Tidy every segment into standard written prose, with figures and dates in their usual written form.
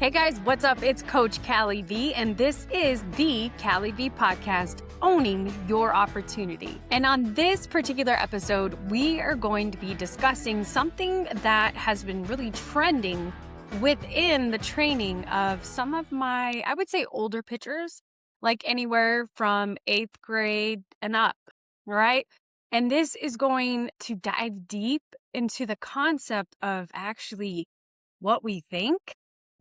Hey guys, what's up? It's Coach Callie V, and this is the Callie V podcast, owning your opportunity. And on this particular episode, we are going to be discussing something that has been really trending within the training of some of my, I would say, older pitchers, like anywhere from 8th grade and up, right? And this is going to dive deep into the concept of actually what we think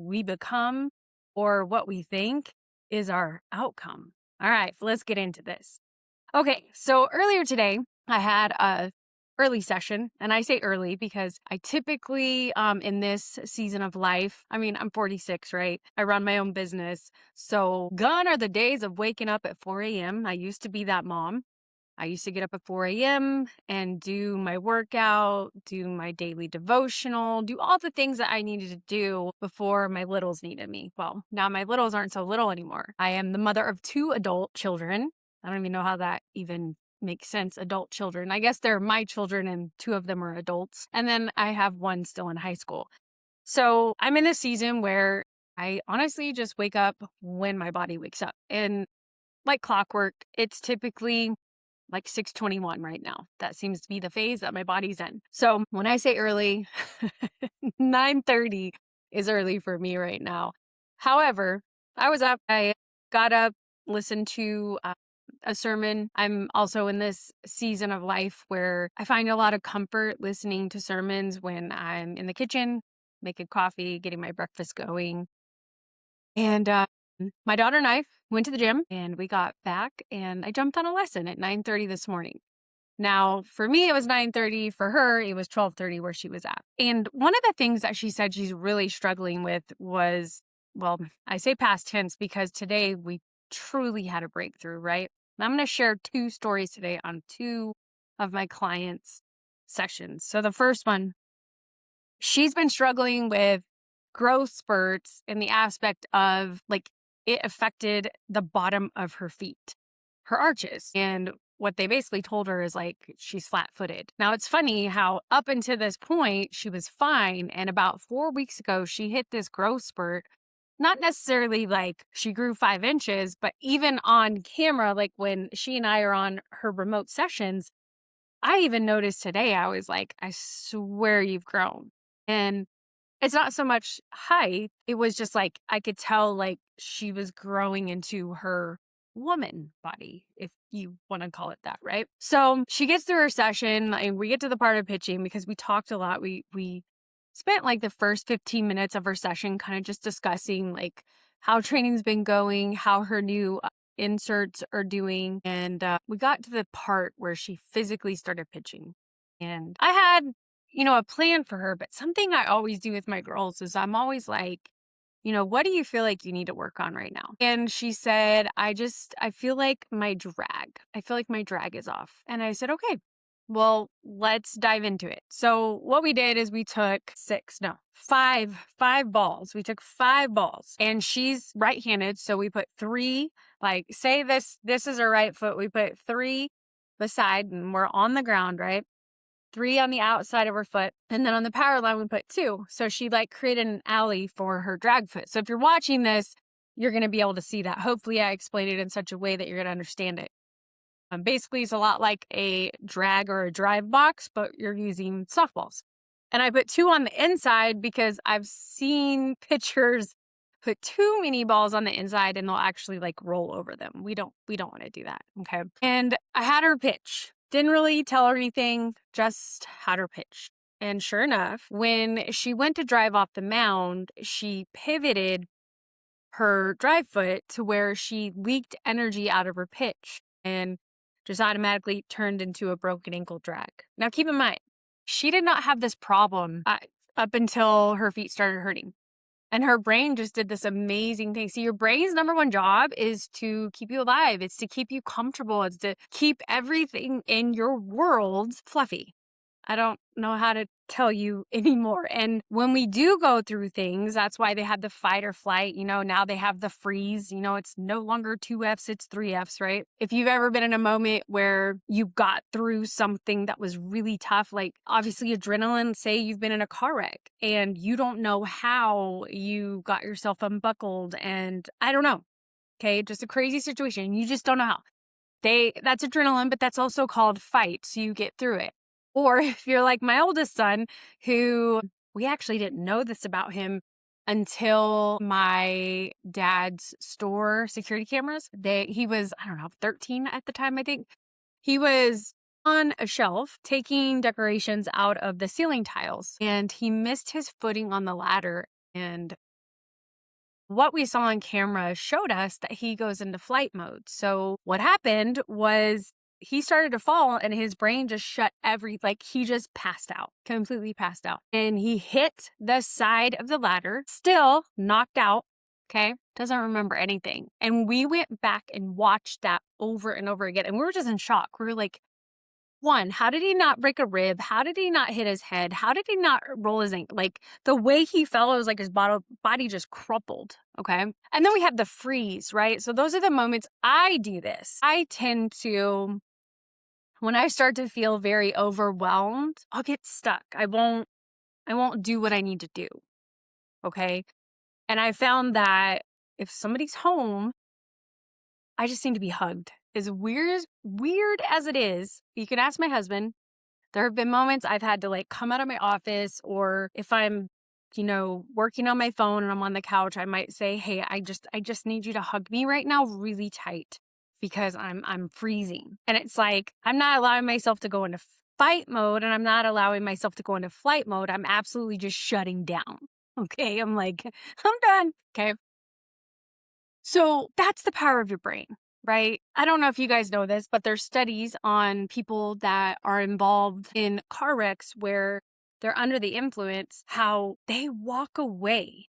we become, or what we think is our outcome. All right, let's get into this. Okay, so earlier today, I had a early session, and I say early because I typically, in this season of life, I'm 46, right? I run my own business. So gone are the days of waking up at 4 a.m. I used to be that mom. I used to get up at 4 a.m. and do my workout, do my daily devotional, do all the things that I needed to do before my littles needed me. Well, now my littles aren't so little anymore. I am the mother of 2 adult children. I don't even know how that even makes sense, adult children. I guess they're my children and 2 of them are adults. And then I have 1 still in high school. So I'm in a season where I honestly just wake up when my body wakes up. And like clockwork, it's typically like 6:21 right now. That seems to be the phase that my body's in. So when I say early, 9:30 is early for me right now. However, I got up, listened to a sermon. I'm also in this season of life where I find a lot of comfort listening to sermons when I'm in the kitchen, making coffee, getting my breakfast going. And my daughter and I went to the gym and we got back and I jumped on a lesson at 9:30 this morning. Now, for me, it was 9:30. For her, it was 12:30 where she was at. And one of the things that she said she's really struggling with was, well, I say past tense because today we truly had a breakthrough, right? And I'm going to share 2 stories today on 2 of my clients' sessions. So the first one, she's been struggling with growth spurts in the aspect of like it affected the bottom of her feet, her arches. And what they basically told her is like she's flat footed. Now it's funny how up until this point she was fine. And about 4 weeks ago, she hit this growth spurt. Not necessarily like she grew 5 inches, but even on camera, like when she and I are on her remote sessions, I even noticed today, I was like, I swear you've grown. And it's not so much height. It was just like, I could tell like she was growing into her woman body, if you want to call it that, right? So she gets through her session and we get to the part of pitching because we talked a lot. We spent like the first 15 minutes of her session kind of just discussing like how training's been going, how her new inserts are doing. And we got to the part where she physically started pitching. And I had a plan for her, but something I always do with my girls is I'm always like, what do you feel like you need to work on right now? And she said, I feel like my drag is off. And I said, okay, well, let's dive into it. So what we did is we took 5 balls. We took 5 balls and she's right-handed. So we put 3, like say this is her right foot. We put 3 beside and we're on the ground, right? 3 on the outside of her foot. And then on the power line, we put 2. So she like created an alley for her drag foot. So if you're watching this, you're going to be able to see that. Hopefully I explained it in such a way that you're going to understand it. Basically, it's a lot like a drag or a drive box, but you're using softballs. And I put 2 on the inside because I've seen pitchers put too many balls on the inside and they'll actually like roll over them. We don't want to do that. Okay. And I had her pitch. Didn't really tell her anything, just had her pitch. And sure enough, when she went to drive off the mound, she pivoted her drive foot to where she leaked energy out of her pitch and just automatically turned into a broken ankle drag. Now, keep in mind, she did not have this problem up until her feet started hurting. And her brain just did this amazing thing. See, your brain's number 1 job is to keep you alive. It's to keep you comfortable. It's to keep everything in your world fluffy. I don't know how to tell you anymore. And when we do go through things, that's why they have the fight or flight. Now they have the freeze. It's no longer 2Fs, it's 3Fs, right? If you've ever been in a moment where you got through something that was really tough, like obviously adrenaline, say you've been in a car wreck and you don't know how you got yourself unbuckled, and I don't know. Okay, just a crazy situation. You just don't know how. That's adrenaline, but that's also called fight. So you get through it. Or if you're like my oldest son, who we actually didn't know this about him until my dad's store security cameras. He was, I don't know, 13 at the time, I think. He was on a shelf taking decorations out of the ceiling tiles, and he missed his footing on the ladder, and what we saw on camera showed us that he goes into flight mode. So what happened was he started to fall and his brain just he just passed out, completely passed out. And he hit the side of the ladder, still knocked out, okay? Doesn't remember anything. And we went back and watched that over and over again. And we were just in shock. We were like, one, how did he not break a rib? How did he not hit his head? How did he not roll his ankle? Like the way he fell, it was like his body just crumpled. Okay. And then we have the freeze, right? So those are the moments I do this. I tend to, when I start to feel very overwhelmed, I'll get stuck. I won't do what I need to do. Okay. And I found that if somebody's home, I just need to be hugged. As weird as it is, you can ask my husband. There have been moments I've had to come out of my office, or if I'm, working on my phone and I'm on the couch, I might say, "Hey, I just need you to hug me right now really tight because I'm freezing." And it's like, I'm not allowing myself to go into fight mode and I'm not allowing myself to go into flight mode. I'm absolutely just shutting down. Okay. I'm like, I'm done. Okay. So that's the power of your brain, right? I don't know if you guys know this, but there's studies on people that are involved in car wrecks where they're under the influence, how they walk away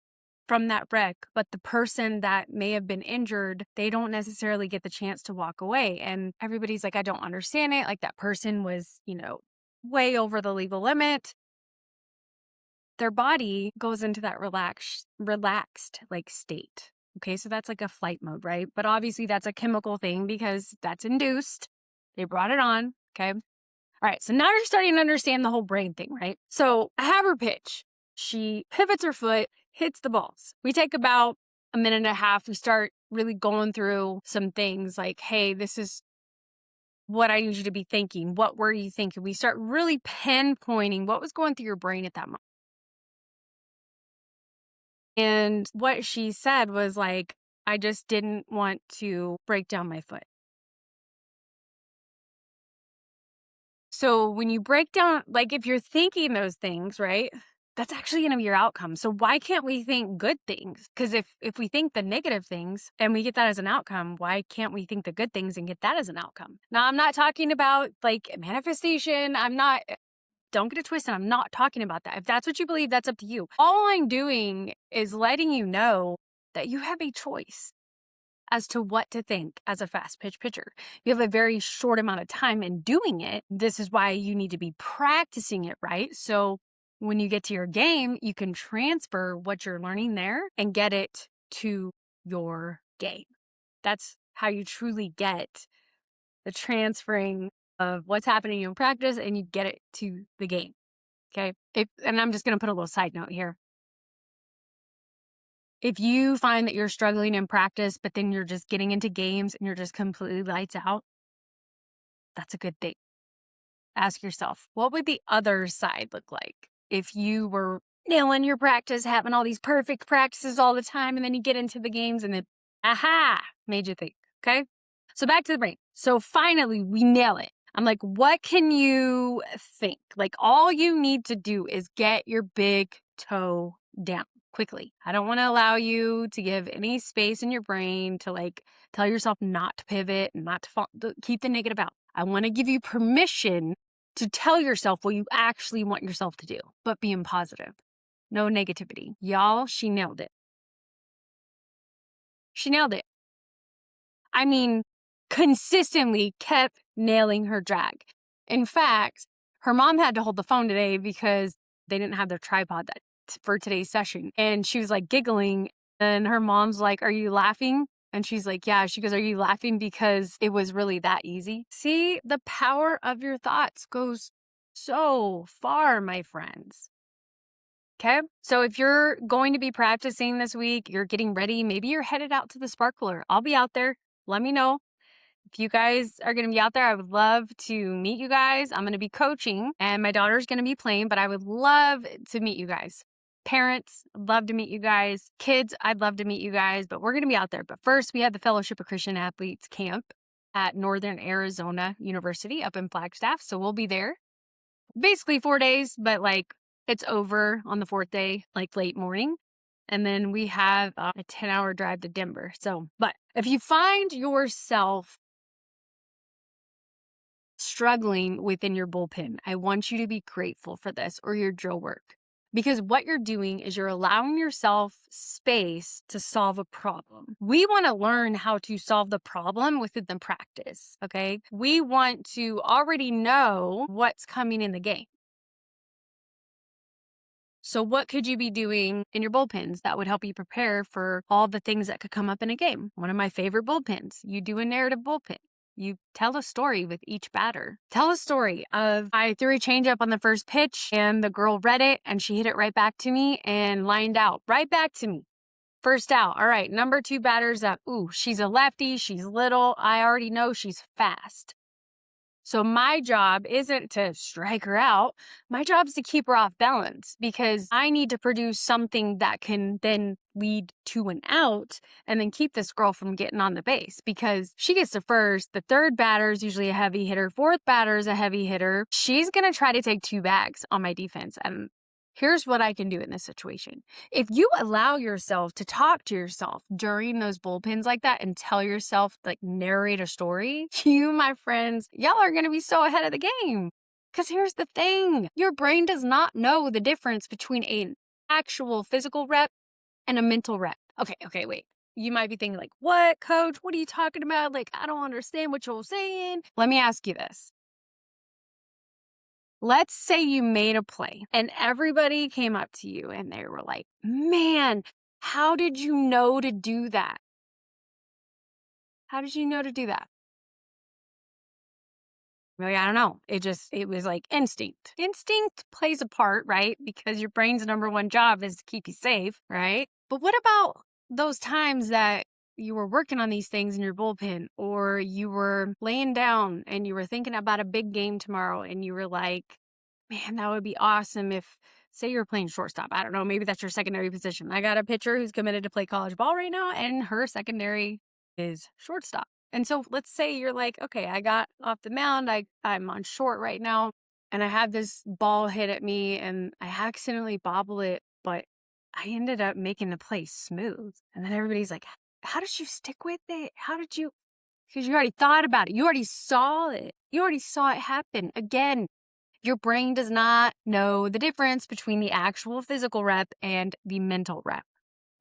from that wreck, but the person that may have been injured, they don't necessarily get the chance to walk away. And everybody's like, I don't understand it. Like that person was, way over the legal limit. Their body goes into that relaxed state. Okay, so that's like a flight mode, right? But obviously that's a chemical thing because that's induced. They brought it on. Okay. All right. So now you're starting to understand the whole brain thing, right? So I have her pitch. She pivots her foot, hits the balls. We take about a minute and a half. We start really going through some things like, hey, this is what I need you to be thinking. What were you thinking? We start really pinpointing what was going through your brain at that moment. And what she said was like, I just didn't want to break down my foot. So when you break down, if you're thinking those things, right, that's actually going to be your outcome. So why can't we think good things? Because if we think the negative things and we get that as an outcome, why can't we think the good things and get that as an outcome? Now, I'm not talking about manifestation. Don't get it twisted. I'm not talking about that. If that's what you believe, that's up to you. All I'm doing is letting you know that you have a choice as to what to think as a fast pitch pitcher. You have a very short amount of time in doing it. This is why you need to be practicing it, right? So when you get to your game, you can transfer what you're learning there and get it to your game. That's how you truly get the transferring of what's happening in practice and you get it to the game. Okay. And I'm just going to put a little side note here. If you find that you're struggling in practice, but then you're just getting into games and you're just completely lights out, that's a good thing. Ask yourself, what would the other side look like if you were nailing your practice, having all these perfect practices all the time, and then you get into the games and then, made you think. Okay. So back to the brain. So finally, we nail it. I'm like, what can you think? All you need to do is get your big toe down quickly. I don't want to allow you to give any space in your brain to tell yourself not to pivot and not to fall, keep the negative out. I want to give you permission to tell yourself what you actually want yourself to do, but being positive. No negativity. Y'all, she nailed it. She nailed it. I mean, consistently kept nailing her drag. In fact, her mom had to hold the phone today because they didn't have their tripod for today's session. And she was like giggling, and her mom's like, "Are you laughing?" And she's like, "Yeah." She goes, "Are you laughing because it was really that easy?" See, the power of your thoughts goes so far, my friends. Okay. So if you're going to be practicing this week, you're getting ready, maybe you're headed out to the sparkler. I'll be out there. Let me know. If you guys are going to be out there, I would love to meet you guys. I'm going to be coaching and my daughter's going to be playing, but I would love to meet you guys. Parents, I'd love to meet you guys. Kids, I'd love to meet you guys, but we're going to be out there. But first, we have the Fellowship of Christian Athletes camp at Northern Arizona University up in Flagstaff. So we'll be there basically 4 days, but like it's over on the fourth day, like late morning. And then we have a 10-hour drive to Denver. So, but if you find yourself struggling within your bullpen, I want you to be grateful for this or your drill work. Because what you're doing is you're allowing yourself space to solve a problem. We want to learn how to solve the problem within the practice, okay? We want to already know what's coming in the game. So what could you be doing in your bullpens that would help you prepare for all the things that could come up in a game? One of my favorite bullpens, you do a narrative bullpen. You tell a story with each batter. Tell a story of I threw a changeup on the first pitch and the girl read it and she hit it right back to me and lined out right back to me. First out. All right, number 2 batter's up. Ooh, she's a lefty. She's little. I already know she's fast. So my job isn't to strike her out. My job is to keep her off balance because I need to produce something that can then lead to an out and then keep this girl from getting on the base because she gets to first. The third batter is usually a heavy hitter. Fourth batter is a heavy hitter. She's going to try to take 2 bags on my defense. And here's what I can do in this situation. If you allow yourself to talk to yourself during those bullpens like that and tell yourself, like narrate a story, you, my friends, y'all are going to be so ahead of the game. Because here's the thing. Your brain does not know the difference between an actual physical rep and a mental rep. Okay, wait. You might be thinking like, what, coach? What are you talking about? Like, I don't understand what you're saying. Let me ask you this. Let's say you made a play and everybody came up to you and they were like, "Man, how did you know to do that? How did you know to do that?" Really, I don't know. It was like instinct. Instinct plays a part, right? Because your brain's number one job is to keep you safe, right? But what about those times that you were working on these things in your bullpen or you were laying down and you were thinking about a big game tomorrow and you were like, "Man, that would be awesome if," say you're playing shortstop. I don't know. Maybe that's your secondary position. I got a pitcher who's committed to play college ball right now, and her secondary is shortstop. And so let's say you're like, "Okay, I got off the mound. I'm on short right now, and I had this ball hit at me, and I accidentally bobble it, but I ended up making the play smooth." And then everybody's like, "How did you stick with it? How did you?" Because you already thought about it. You already saw it. You already saw it happen. Again, your brain does not know the difference between the actual physical rep and the mental rep.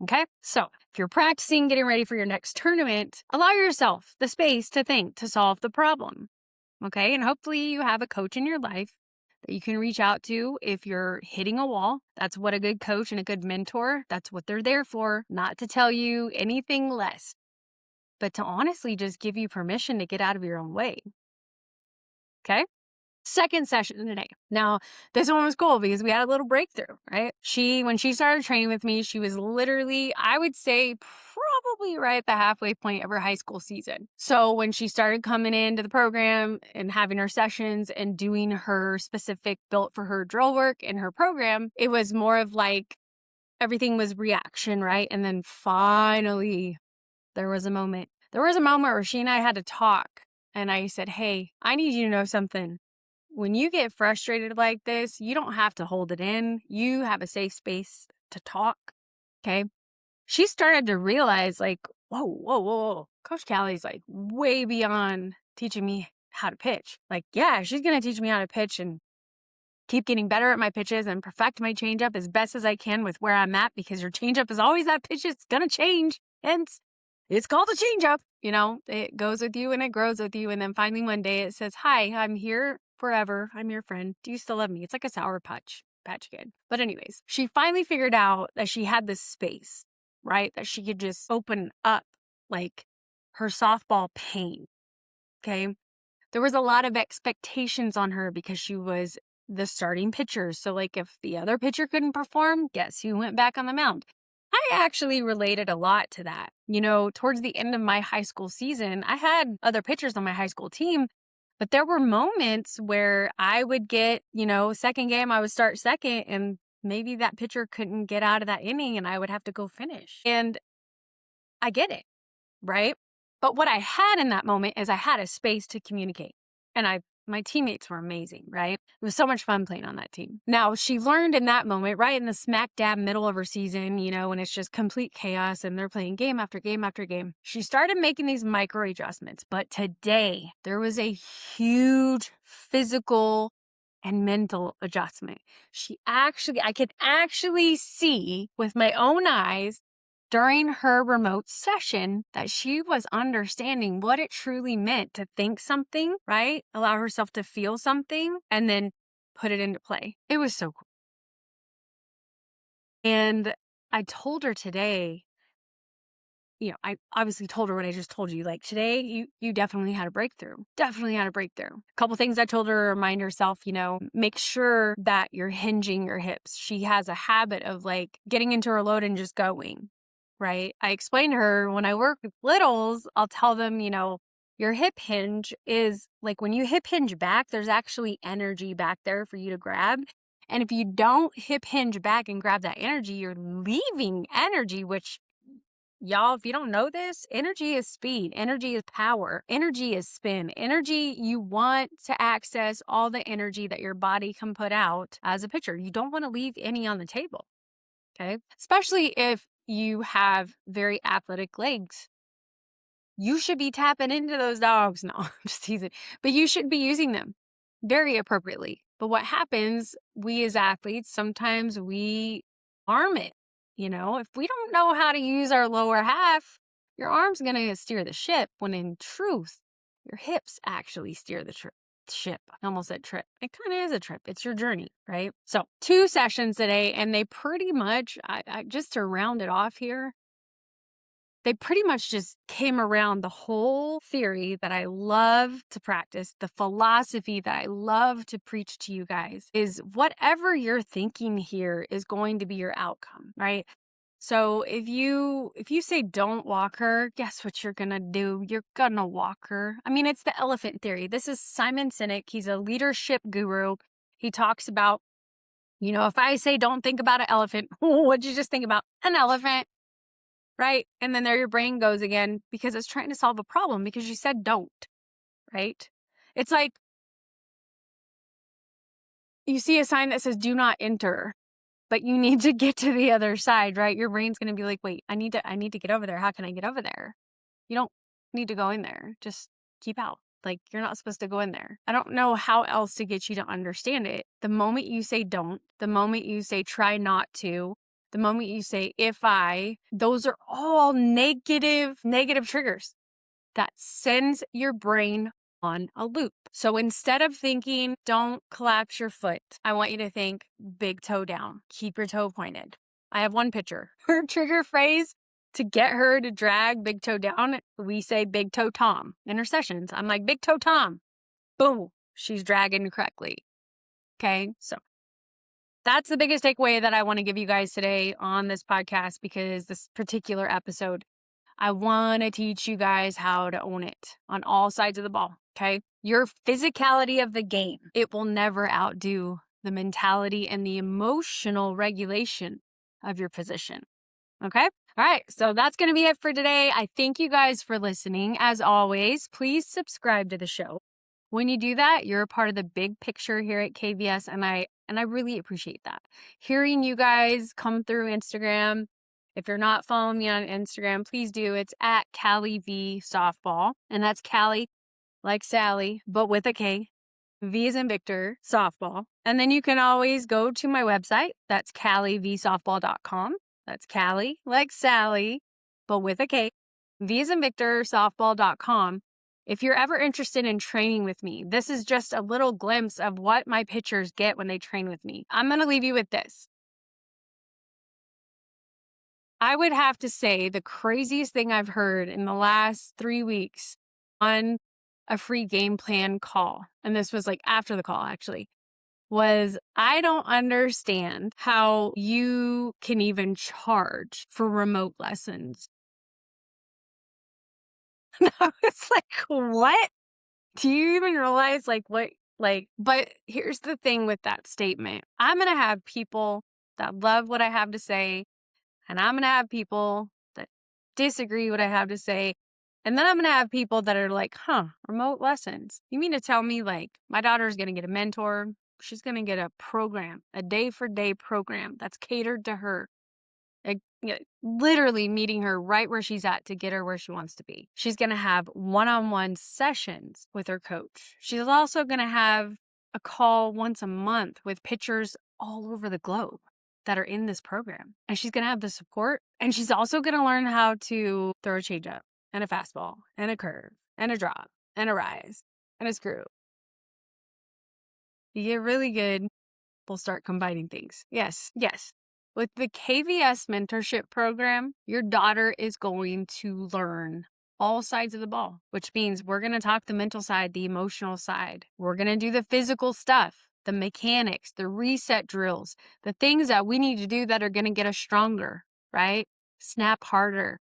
Okay? So if you're practicing, getting ready for your next tournament, allow yourself the space to think, to solve the problem. Okay? And hopefully you have a coach in your life that you can reach out to if you're hitting a wall. That's what a good coach and a good mentor, that's what they're there for, not to tell you anything less, but to honestly just give you permission to get out of your own way. Okay? Second session today. Now, this one was cool because we had a little breakthrough, right? When she started training with me, she was literally, I would say, probably right at the halfway point of her high school season. So when she started coming into the program and having her sessions and doing her specific built for her drill work in her program, it was more of like everything was reaction, right? And then finally, there was a moment. There was a moment where she and I had to talk. And I said, "Hey, I need you to know something. When you get frustrated like this, you don't have to hold it in. You have a safe space to talk." Okay. She started to realize, like, whoa. Coach Callie's like way beyond teaching me how to pitch. Like, yeah, she's going to teach me how to pitch and keep getting better at my pitches and perfect my changeup as best as I can with where I'm at, because your changeup is always that pitch. It's going to change. Hence, it's called a changeup. You know, it goes with you and it grows with you. And then finally one day it says, "Hi, I'm here forever. I'm your friend. Do you still love me?" It's like a Sour Patch patch kid. But anyways, she finally figured out that she had this space, right? That she could just open up like her softball pain. Okay. There was a lot of expectations on her because she was the starting pitcher. So like if the other pitcher couldn't perform, guess who went back on the mound? I actually related a lot to that. Towards the end of my high school season, I had other pitchers on my high school team, but there were moments where I would get, second game, I would start second, and maybe that pitcher couldn't get out of that inning and I would have to go finish. And I get it, right? But what I had in that moment is I had a space to communicate. And my teammates were amazing, right? It was so much fun playing on that team. Now, she learned in that moment, right in the smack dab middle of her season, when it's just complete chaos and they're playing game after game after game. She started making these micro adjustments. But today, there was a huge physical and mental adjustment. I could actually see with my own eyes during her remote session that she was understanding what it truly meant to think something, right? Allow herself to feel something and then put it into play. It was so cool. And I told her today, I obviously told her what I just told you. Like today, you definitely had a breakthrough. Definitely had a breakthrough. A couple things I told her to remind herself, make sure that you're hinging your hips. She has a habit of like getting into her load and just going. Right? I explained to her when I work with littles, I'll tell them, your hip hinge is like when you hip hinge back, there's actually energy back there for you to grab. And if you don't hip hinge back and grab that energy, you're leaving energy, which y'all, if you don't know this, energy is speed, energy is power, energy is spin, energy. You want to access all the energy that your body can put out as a pitcher. You don't want to leave any on the table. Okay. Especially if you have very athletic legs. You should be tapping into those dogs. No, I'm just teasing. But you should be using them very appropriately. But what happens, we as athletes, sometimes we arm it. If we don't know how to use our lower half, your arm's going to steer the ship when in truth, your hips actually steer the ship. I almost said trip. It kind of is a trip. It's your journey, right? So 2 sessions today, and they pretty much, I just to round it off here, they pretty much just came around the whole theory that I love to practice, the philosophy that I love to preach to you guys is whatever you're thinking here is going to be your outcome, right? So if you say don't walk her, guess what you're going to do? You're going to walk her. I mean, it's the elephant theory. This is Simon Sinek. He's a leadership guru. He talks about, if I say don't think about an elephant, what'd you just think about? An elephant, right? And then there your brain goes again because it's trying to solve a problem because you said don't, right? It's like you see a sign that says do not enter. But you need to get to the other side, right? Your brain's going to be like, wait, I need to get over there. How can I get over there? You don't need to go in there. Just keep out. Like you're not supposed to go in there. I don't know how else to get you to understand it. The moment you say don't, the moment you say try not to, the moment you say if I, those are all negative triggers that sends your brain on a loop. So instead of thinking, don't collapse your foot, I want you to think big toe down, keep your toe pointed. I have one pitcher. Her trigger phrase to get her to drag big toe down, we say big toe Tom in her sessions. I'm like, big toe Tom. Boom. She's dragging correctly. Okay. So that's the biggest takeaway that I want to give you guys today on this podcast because this particular episode, I want to teach you guys how to own it on all sides of the ball, okay? Your physicality of the game, it will never outdo the mentality and the emotional regulation of your position, okay? All right, so that's going to be it for today. I thank you guys for listening. As always, please subscribe to the show. When you do that, you're a part of the big picture here at KVS, and I really appreciate that. Hearing you guys come through Instagram. If you're not following me on Instagram, please do. It's at Callie V Softball. And that's Callie, like Sally, but with a K. V as in Victor, softball. And then you can always go to my website. That's callievsoftball.com. That's Callie, like Sally, but with a K. V as in Victor, softball.com. If you're ever interested in training with me, this is just a little glimpse of what my pitchers get when they train with me. I'm going to leave you with this. I would have to say the craziest thing I've heard in the last 3 weeks on a free game plan call, and this was like after the call actually, was I don't understand how you can even charge for remote lessons. And I was like, what? Do you even realize but here's the thing with that statement. I'm going to have people that love what I have to say, and I'm going to have people that disagree what I have to say. And then I'm going to have people that are like, remote lessons. You mean to tell me like my daughter's going to get a mentor? She's going to get a program, a day-for-day program that's catered to her. Literally meeting her right where she's at to get her where she wants to be. She's going to have one-on-one sessions with her coach. She's also going to have a call once a month with pitchers all over the globe that are in this program. And she's going to have the support. And she's also going to learn how to throw a changeup and a fastball and a curve and a drop and a rise and a screw. You get really good, we'll start combining things. Yes. With the KVS Mentorship Program, your daughter is going to learn all sides of the ball, which means we're going to talk the mental side, the emotional side. We're going to do the physical stuff, the mechanics, the reset drills, the things that we need to do that are going to get us stronger, right? Snap harder,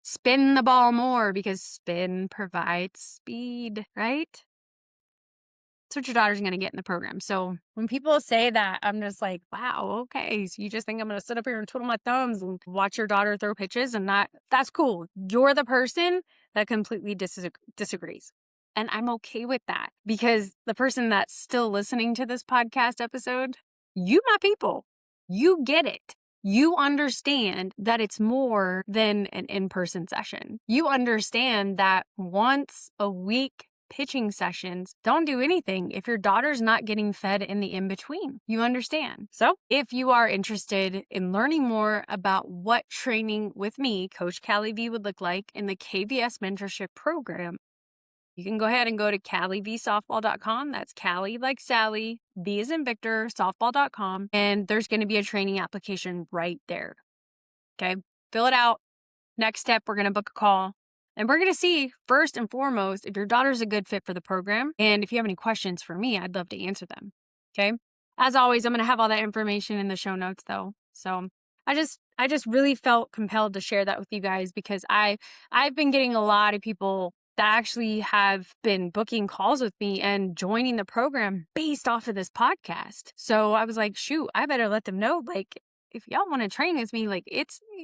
spin the ball more because spin provides speed, right? That's what your daughter's going to get in the program. So when people say that, I'm just like, wow, okay. So you just think I'm going to sit up here and twiddle my thumbs and watch your daughter throw pitches and that's cool. You're the person that completely disagrees. And I'm okay with that because the person that's still listening to this podcast episode, you my people, you get it. You understand that it's more than an in-person session. You understand that once a week pitching sessions don't do anything if your daughter's not getting fed in the in-between. You understand? So if you are interested in learning more about what training with me, Coach Callie V, would look like in the KVS Mentorship Program, you can go ahead and go to CallieVsoftball.com. That's Callie like Sally, V as in Victor, softball.com. And there's going to be a training application right there. Okay, fill it out. Next step, we're going to book a call. And we're going to see, first and foremost, if your daughter's a good fit for the program. And if you have any questions for me, I'd love to answer them. Okay? As always, I'm going to have all that information in the show notes, though. So I just really felt compelled to share that with you guys because I've been getting a lot of people that actually have been booking calls with me and joining the program based off of this podcast. So I was like, shoot, I better let them know, like, if y'all want to train with me, like,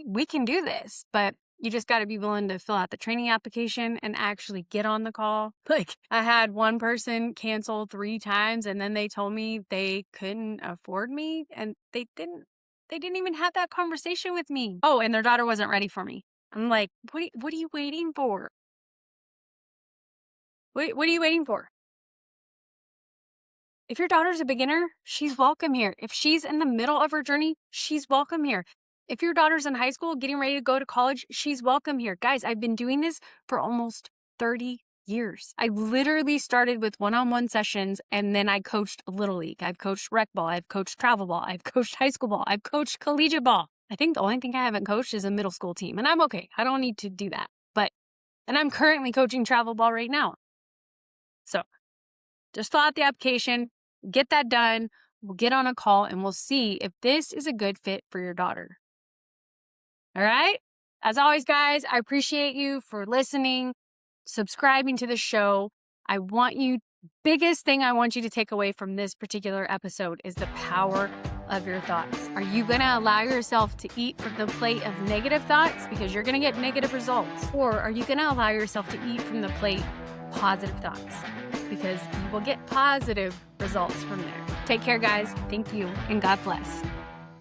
we can do this. But you just got to be willing to fill out the training application and actually get on the call. Like, I had one person cancel 3 times and then they told me they couldn't afford me and they didn't even have that conversation with me. Oh, and their daughter wasn't ready for me. I'm like, what are you waiting for? What are you waiting for? If your daughter's a beginner, she's welcome here. If she's in the middle of her journey, she's welcome here. If your daughter's in high school, getting ready to go to college, she's welcome here. Guys, I've been doing this for almost 30 years. I literally started with one-on-one sessions and then I coached Little League. I've coached rec ball. I've coached travel ball. I've coached high school ball. I've coached collegiate ball. I think the only thing I haven't coached is a middle school team and I'm okay. I don't need to do that. And I'm currently coaching travel ball right now. So just fill out the application, get that done. We'll get on a call and we'll see if this is a good fit for your daughter. All right. As always, guys, I appreciate you for listening, subscribing to the show. Biggest thing I want you to take away from this particular episode is the power of your thoughts. Are you going to allow yourself to eat from the plate of negative thoughts because you're going to get negative results? Or are you going to allow yourself to eat from the plate positive thoughts because you will get positive results from there? Take care, guys. Thank you, and God bless.